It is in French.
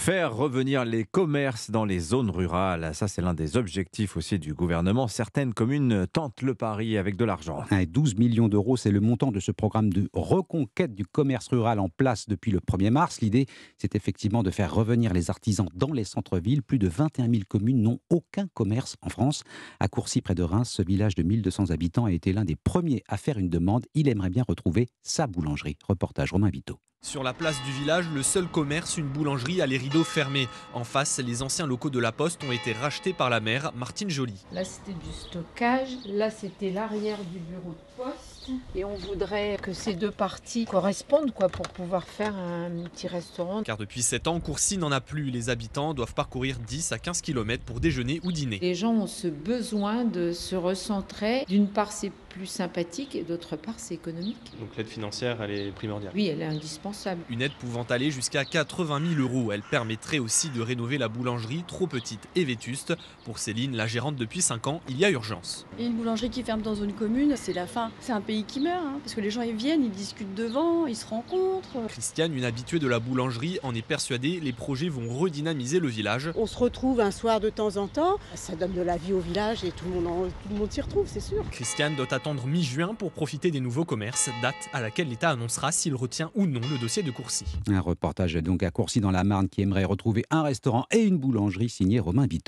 Faire revenir les commerces dans les zones rurales, ça c'est l'un des objectifs aussi du gouvernement. Certaines communes tentent le pari avec de l'argent. 12 millions d'euros, c'est le montant de ce programme de reconquête du commerce rural en place depuis le 1er mars. L'idée, c'est effectivement de faire revenir les artisans dans les centres-villes. Plus de 21 000 communes n'ont aucun commerce en France. À Courcy, près de Reims, ce village de 1200 habitants a été l'un des premiers à faire une demande. Il aimerait bien retrouver sa boulangerie. Reportage Romain Vito. Sur la place du village, le seul commerce, une boulangerie, a les rideaux fermés. En face, les anciens locaux de la Poste ont été rachetés par la maire, Martine Joly. Là, c'était du stockage. Là, c'était l'arrière du bureau de poste. Et on voudrait que ces deux parties correspondent pour pouvoir faire un petit restaurant. Car depuis 7 ans, Courcy n'en a plus. Les habitants doivent parcourir 10 à 15 km pour déjeuner ou dîner. Les gens ont ce besoin de se recentrer. D'une part, c'est plus sympathique et d'autre part, c'est économique. Donc l'aide financière, elle est primordiale. Oui, elle est indispensable. Une aide pouvant aller jusqu'à 80 000 euros. Elle permettrait aussi de rénover la boulangerie, trop petite et vétuste. Pour Céline, la gérante depuis 5 ans, il y a urgence. Et une boulangerie qui ferme dans une commune, c'est la fin. C'est un pays qui meurt, parce que les gens ils viennent, ils discutent devant, ils se rencontrent. Christiane, une habituée de la boulangerie, en est persuadée, les projets vont redynamiser le village. On se retrouve un soir de temps en temps, ça donne de la vie au village et tout le monde s'y retrouve, c'est sûr. Christiane doit attendre mi-juin pour profiter des nouveaux commerces, date à laquelle l'État annoncera s'il retient ou non le dossier de Courcy. Un reportage donc à Courcy dans la Marne qui aimerait retrouver un restaurant et une boulangerie signé Romain Vito.